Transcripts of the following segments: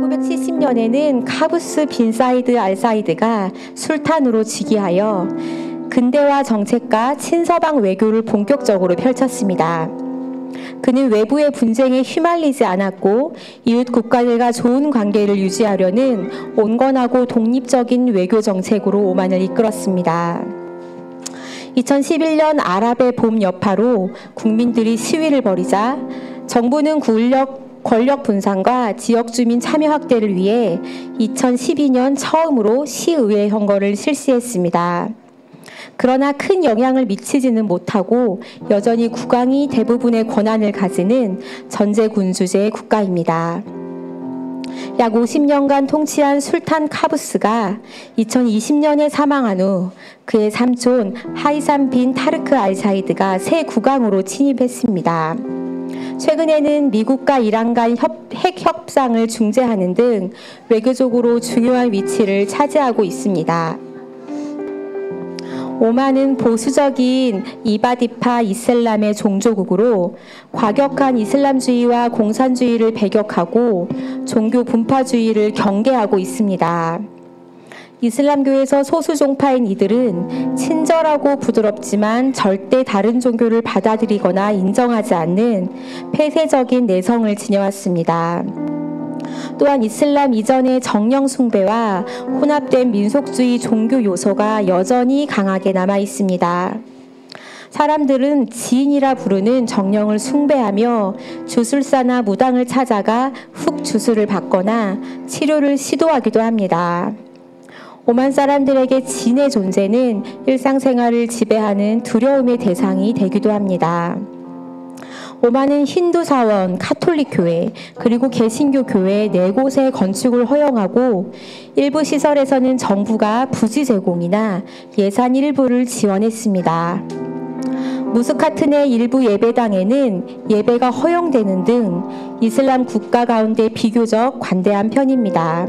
1970년에는 카부스 빈 사이드 알 사이드가 술탄으로 즉위하여 근대화 정책과 친서방 외교를 본격적으로 펼쳤습니다. 그는 외부의 분쟁에 휘말리지 않았고 이웃 국가들과 좋은 관계를 유지하려는 온건하고 독립적인 외교 정책으로 오만을 이끌었습니다. 2011년 아랍의 봄 여파로 국민들이 시위를 벌이자 정부는 권력 분산과 지역 주민 참여 확대를 위해 2012년 처음으로 시의회 선거를 실시했습니다. 그러나 큰 영향을 미치지는 못하고 여전히 국왕이 대부분의 권한을 가지는 전제군주제 국가입니다. 약 50년간 통치한 술탄 카부스가 2020년에 사망한 후 그의 삼촌 하이삼 빈 타르크 알 사이드가 새 국왕으로 침입했습니다. 최근에는 미국과 이란 간 핵 협상을 중재하는 등 외교적으로 중요한 위치를 차지하고 있습니다. 오만은 보수적인 이바디파 이슬람의 종교국으로 과격한 이슬람주의와 공산주의를 배격하고 종교 분파주의를 경계하고 있습니다. 이슬람교에서 소수 종파인 이들은 친절하고 부드럽지만 절대 다른 종교를 받아들이거나 인정하지 않는 폐쇄적인 내성을 지녀왔습니다. 또한 이슬람 이전의 정령 숭배와 혼합된 민속주의 종교 요소가 여전히 강하게 남아 있습니다. 사람들은 지인이라 부르는 정령을 숭배하며 주술사나 무당을 찾아가 훅 주술을 받거나 치료를 시도하기도 합니다. 오만 사람들에게 진의 존재는 일상생활을 지배하는 두려움의 대상이 되기도 합니다. 오만은 힌두 사원, 카톨릭 교회, 그리고 개신교 교회 4곳의 건축을 허용하고 일부 시설에서는 정부가 부지 제공이나 예산 일부를 지원했습니다. 무스카트 내 일부 예배당에는 예배가 허용되는 등 이슬람 국가 가운데 비교적 관대한 편입니다.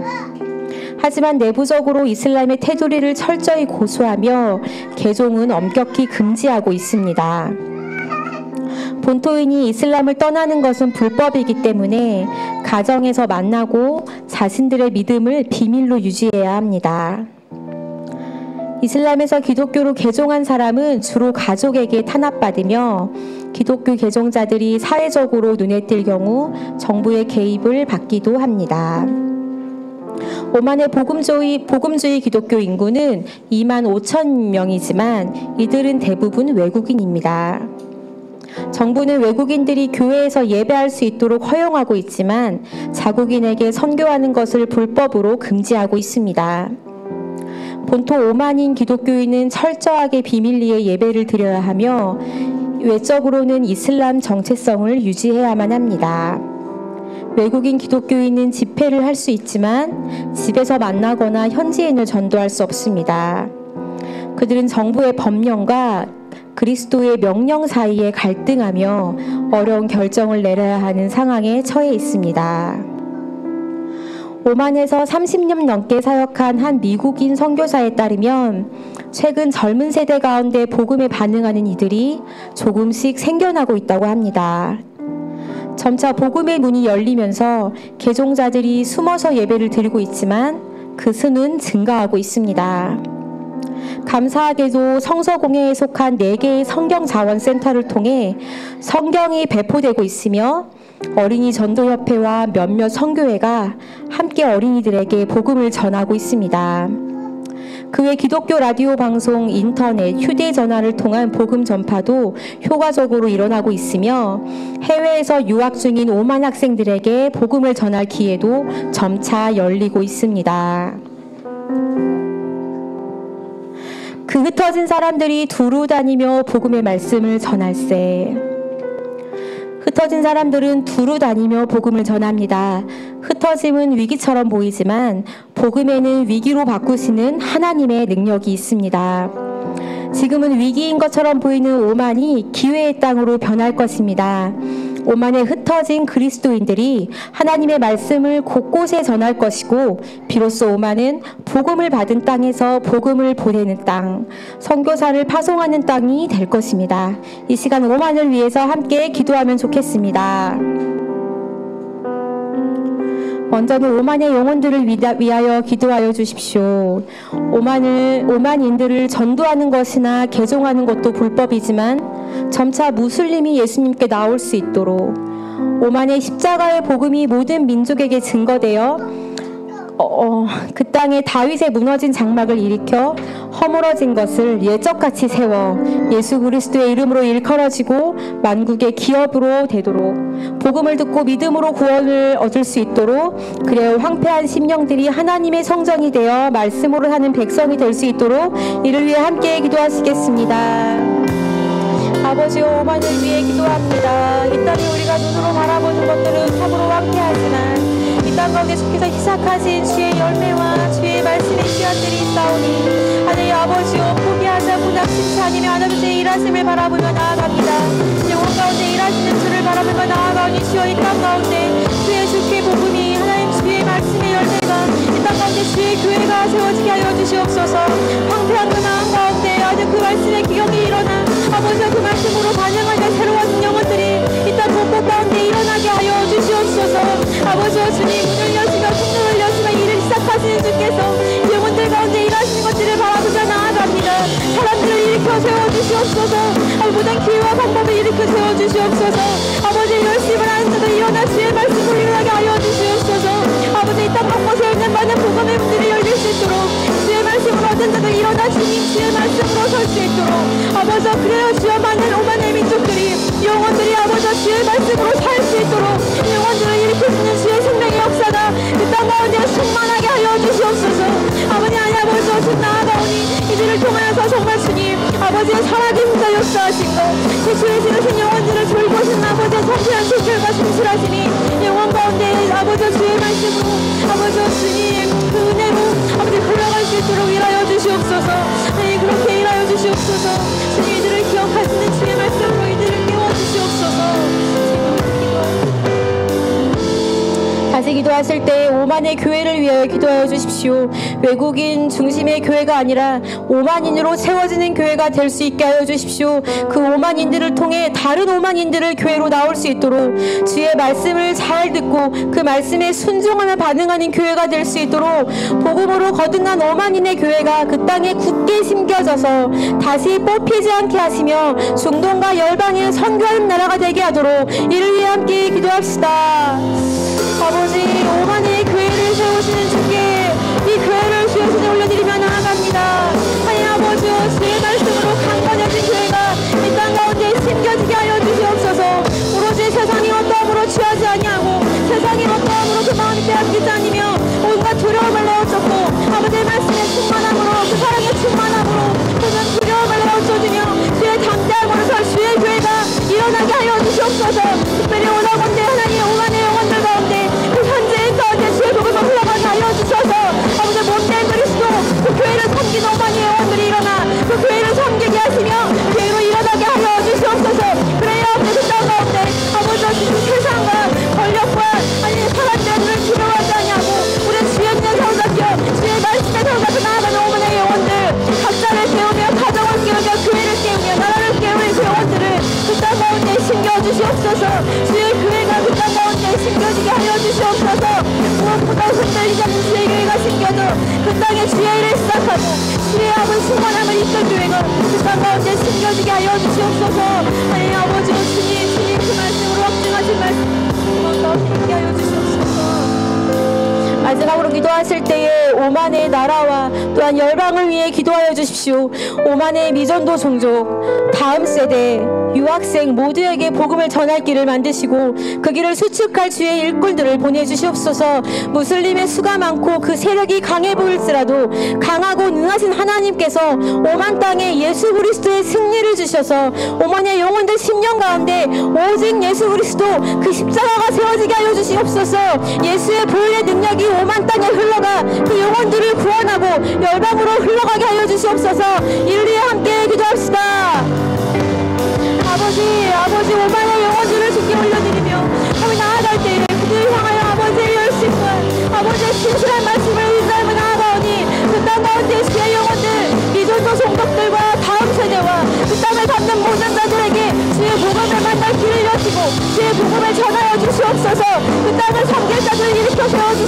하지만 내부적으로 이슬람의 테두리를 철저히 고수하며 개종은 엄격히 금지하고 있습니다. 본토인이 이슬람을 떠나는 것은 불법이기 때문에 가정에서 만나고 자신들의 믿음을 비밀로 유지해야 합니다. 이슬람에서 기독교로 개종한 사람은 주로 가족에게 탄압받으며 기독교 개종자들이 사회적으로 눈에 띌 경우 정부의 개입을 받기도 합니다. 오만의 복음주의 기독교 인구는 2만 5천 명이지만 이들은 대부분 외국인입니다. 정부는 외국인들이 교회에서 예배할 수 있도록 허용하고 있지만 자국인에게 선교하는 것을 불법으로 금지하고 있습니다. 본토 오만인 기독교인은 철저하게 비밀리에 예배를 드려야 하며 외적으로는 이슬람 정체성을 유지해야만 합니다. 외국인 기독교인은 집회를 할 수 있지만 집에서 만나거나 현지인을 전도할 수 없습니다. 그들은 정부의 법령과 그리스도의 명령 사이에 갈등하며 어려운 결정을 내려야 하는 상황에 처해 있습니다. 오만에서 30년 넘게 사역한 한 미국인 선교사에 따르면 최근 젊은 세대 가운데 복음에 반응하는 이들이 조금씩 생겨나고 있다고 합니다. 점차 복음의 문이 열리면서 개종자들이 숨어서 예배를 드리고 있지만 그 수는 증가하고 있습니다. 감사하게도 성서공회에 속한 4개의 성경자원센터를 통해 성경이 배포되고 있으며 어린이 전도협회와 몇몇 선교회가 함께 어린이들에게 복음을 전하고 있습니다. 그 외 기독교 라디오 방송, 인터넷, 휴대전화를 통한 복음 전파도 효과적으로 일어나고 있으며 해외에서 유학 중인 오만 학생들에게 복음을 전할 기회도 점차 열리고 있습니다. 그 흩어진 사람들이 두루 다니며 복음의 말씀을 전할세. 흩어진 사람들은 두루 다니며 복음을 전합니다. 흩어짐은 위기처럼 보이지만 복음에는 위기로 바꾸시는 하나님의 능력이 있습니다. 지금은 위기인 것처럼 보이는 오만이 기회의 땅으로 변할 것입니다. 오만에 흩어진 그리스도인들이 하나님의 말씀을 곳곳에 전할 것이고 비로소 오만은 복음을 받은 땅에서 복음을 보내는 땅, 선교사를 파송하는 땅이 될 것입니다. 이 시간 오만을 위해서 함께 기도하면 좋겠습니다. 먼저는 오만의 영혼들을 위하여 기도하여 주십시오. 오만인들을 전도하는 것이나 개종하는 것도 불법이지만 점차 무슬림이 예수님께 나올 수 있도록 오만의 십자가의 복음이 모든 민족에게 증거되어 그 땅에 다윗의 무너진 장막을 일으켜 허물어진 것을 예적같이 세워 예수 그리스도의 이름으로 일컬어지고 만국의 기업으로 되도록 복음을 듣고 믿음으로 구원을 얻을 수 있도록 그래야 황폐한 심령들이 하나님의 성전이 되어 말씀으로 사는 백성이 될 수 있도록 이를 위해 함께 기도하시겠습니다. 아버지여, 오만을 위해 기도합니다. 이 땅에 우리가 눈으로 바라보는 것들은 참으로 황폐하지만 이 땅 가운데 주께서 시작하신 주의 열매와 주의 말씀의 씨앗들이 있사오니 하늘의 아버지여, 포기하자 부닥심치 아니며 하나님의 일하심을 바라보며 나아갑니다. 영혼 가운데 일하시는 주를 바라보며 나아가오니 주여, 이 땅 가운데 주의 복음이 하나님 주의 말씀의 열매가 이 땅 가운데 주의 교회가 세워지게 하여 주시옵소서. 황폐한 그 마음 가운데 아주 그 말씀의 기억이 일어나 아버지와 그 말씀으로 반응하며 새로워진 영혼들이 이 땅 곳곳 가운데 일어나게 하여 주시옵소서. 아버지와 주님, 문을 여시며 통로를 여시며 일을 시작하시는 주께서 영혼들 가운데 일하시는 것들을 바라보며 나아갑니다. 사람들을 일으켜 세워주시옵소서. 모든 기회와 방법을 일으켜 세워주시옵소서. 아버지, 열심을 하는 자도 일어나 주의 말씀을 일어나게 하여 주시옵소서. 아버지, 이 땅 곳곳에 있는 많은 복음의 문들이 열릴 수 있도록 주의 말씀으로 얻은 자도 일어나 주님 주의 말씀으로 설 수 있도록 아버지, 그래요 주여, 많은 오만의 민족들이 영혼들이 아버지 주의 말씀으로 살 수 있도록 영혼들을 일으키시는 주의 생명의 역사가 그 땅 가운데 충만하게 하여 주시옵소서. 아버지, 아버지 주 나아가오니 이들을 통하여서 정말 주님 아버지의 살아계신 자 역사하시고 주의 지으신 영혼들을 돌보신 아버지의 성실한 신실과 신실하시니 영혼 가운데 아버지 주의 말씀으로 아버지 주님 그 은혜로 아버지 흘러갈 수 있도록 일하여 주시옵소서. 네, 그렇게 일하여 주시옵소서. 주님, 이들을 기억하시는 주의 말씀으로 이들을 깨워주시옵소서. 다시 기도하실 때 오만의 교회를 위하여 기도하여 주십시오. 외국인 중심의 교회가 아니라 오만인으로 채워지는 교회가 될 수 있게 하여 주십시오. 그 오만인들을 통해 다른 오만인들을 교회로 나올 수 있도록 주의 말씀을 잘 듣고 그 말씀에 순종하며 반응하는 교회가 될 수 있도록 복음으로 거듭난 오만인의 교회가 그 땅에 굳게 심겨져서 다시 뽑히지 않게 하시며 중동과 열방에 선교하는 나라가 되게 하도록 이를 위해 함께 기도합시다. 아버지, 오만의 교회를 세우시는 주께 이 교회를 주의 손에 올려드리며 나아갑니다. 하나님 아버지여, 주의 말씀으로 강건해진 교회가 이 땅 가운데 심겨지게 하여 주시옵소서. 오로지 세상이 어떠함으로 취하지 아니하고 세상이 어떠함으로 그 마음이 빼앗기지 않으며 온갖 두려움을 내어쫓고 아버지의 말씀에 충만함으로 그 사랑의 충만함으로 모든 두려움을 내어쫓으며 주의 담대함으로 설 주의 교회가 일어나게 하여 주시옵소서. 특별히 오라건대 하나님의 오만의 영혼들 가운데 그 현재인 가운데 주의 복음을 흘러가게 하여 주셔서 아버지 몸된 그리스도 그 교회를 섬기는 오만의 영혼들이 일어나 그 교회를 섬기게 하시며 교회로 일어나게 하여 주시옵소서. 그래야 아버지 그 땅 가운데 아버지 세상과 권력과 아니 사람들을 두려워하지 아니하고 우리 주의 믿는 사람답게 주의 말씀에 사람답게 나아가는 오만의 영혼들 각자를 깨우며 가정을 깨우며 교회를 깨우며 나라를 깨우는 그 영혼들을 그 땅 가운데 심겨주시옵소서. 주의 교회가 그 땅 가운데 심겨지게 하여 주시옵소서. 무엇보다 흔들리지 않는 주의 교회가 심겨져 그 땅에 주의 일을 시작하고 주의 아버지 충만함을 이끌 교회가 그 땅 가운데 심겨지게 하여 주시옵소서. 하나님 아버지 주님 그 말씀으로 확증하신 말씀 그 가운데 있게 하여 주시옵소서. 마지막으로 기도하실 때에 오만의 나라와 또한 열방을 위해 기도하여 주십시오. 오만의 미전도 종족, 다음 세대, 유학생 모두에게 복음을 전할 길을 만드시고 그 길을 수축할 주의 일꾼들을 보내주시옵소서. 무슬림의 수가 많고 그 세력이 강해 보일지라도 강하고 능하신 하나님께서 오만 땅에 예수 그리스도의 승리를 주셔서 오만의 영혼들 10년 가운데 오직 예수 그리스도 그 십자가가 세워지게 하여 주시옵소서. 예수의 보혈의 능력이 오만 땅에 흘러가 그 영혼들을 구원하고 열방으로 흘러가게 하여 주시옵소서. 이를 위해 함께 기도합시다. 아버지 오만의 영혼들을 주께 올려드리며 우리 나아갈 때에 그들을 향하여 아버지의 열심과 아버지의 신실한 말씀을 인사하며 나아가오니 그 땅 가운데 주의 영혼들 미전도 종족들과 다음 세대와 그 땅을 받는 모든 자들에게 주의 복음을 만날 길을 여시고 주의 복음을 전하여 주시옵소서. 그 땅을 섬길 자들을 일으켜 세워주시옵소서.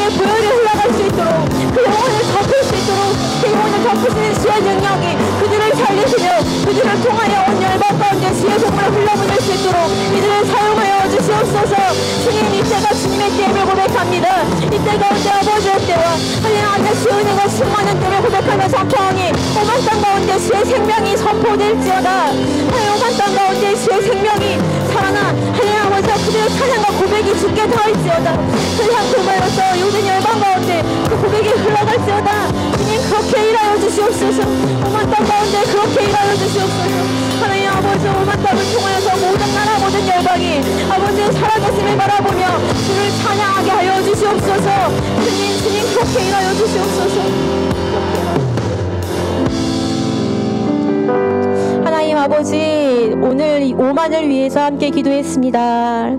영혼의 보혈이 흘러갈 수 있도록, 그 영혼을 덮을 수 있도록, 그 영혼을 덮으시는 주의 능력이 그들을 살리시며 그들을 통하여 온 열방 가운데 주의 복음을 흘러보낼 수 있도록 이들을 사용하여 주시옵소서. 주님, 이때가 주님의 때임을 고백합니다. 이때 가운데 아버지의 때와 하나님 주의 은혜가 충만한 때를 고백하며 선포하니 오만 땅 가운데 주의 생명이 선포될지어다. 하나님 오만 땅 가운데 주의 생명이 살아나 하나님 아버지와 그들의 찬양과 고백이 주께 닿을지어다. 그 향토마로서 모든 열방 가운데 그 고백이 흘러갈지어다. 주님, 그렇게 일하여 주시옵소서. 오만 땅 가운데 그렇게 일하여 주시옵소서. 하나님 아버지, 오만 땅을 통하여서 모든 나라 모든 열방이 아버지의 살아계심을 바라보며 주를 찬양하게 하여 주시옵소서. 주님 그렇게 일하여 주시옵소서. 하나님 아버지, 오늘 5만을 위해서 함께 기도했습니다.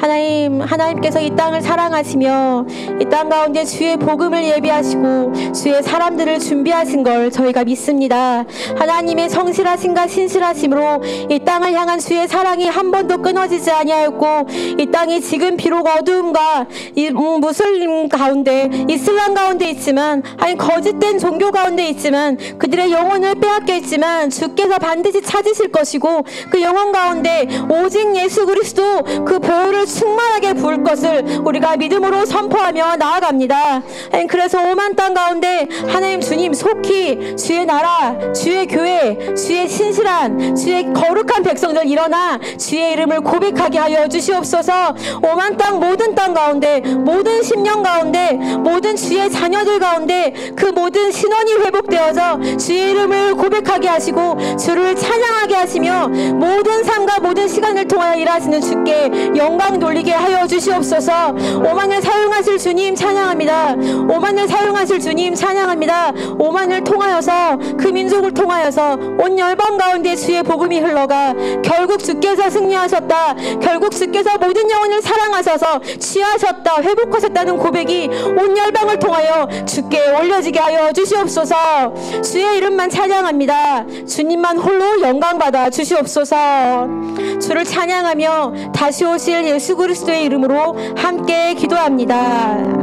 하나님께서 이 땅을 사랑하시며 이 땅 가운데 주의 복음을 예비하시고 주의 사람들을 준비하신 걸 저희가 믿습니다. 하나님의 성실하심과 신실하심으로 이 땅을 향한 주의 사랑이 한 번도 끊어지지 아니하였고, 이 땅이 지금 비록 어두움과 무슬림 가운데, 이슬람 가운데 있지만, 아니 거짓된 종교 가운데 있지만, 그들의 영혼을 빼앗겨 있지만 주께서 반드시 찾으실 것이고, 그 영혼 가운데 오직 예수 그리스도 그 보혈을 충만하게 부을 것을 우리가 믿음으로 선포하며 나아갑니다. 그래서 오만 땅 가운데 하나님 주님 속히 주의 나라, 주의 교회, 주의 신실한, 주의 거룩한 백성들 일어나 주의 이름을 고백하게 하여 주시옵소서. 오만 땅 모든 땅 가운데, 모든 심령 가운데, 모든 주의 자녀들 가운데 그 모든 신원이 회복되어서 주의 이름을 고백하게 하시고 주를 찬양하게 하시며 모든 삶과 모든 시간을 통하여 일하시는 주께 영광 돌리게 하여 주시옵소서. 오만을 사용하실 주님 찬양합니다. 오만을 사용하실 주님 찬양합니다. 오만을 통하여서, 그 민족을 통하여서 온 열방 가운데 주의 복음이 흘러가 결국 주께서 승리하셨다, 결국 주께서 모든 영혼을 사랑하셔서 취하셨다, 회복하셨다는 고백이 온 열방을 통하여 주께 올려지게 하여 주시옵소서. 주의 이름만 찬양합니다. 주님만 홀로 영광 받아 주시옵소서. 주를 찬양하며 다시 오실 예수 그리스도의 이름으로 함께 기도합니다.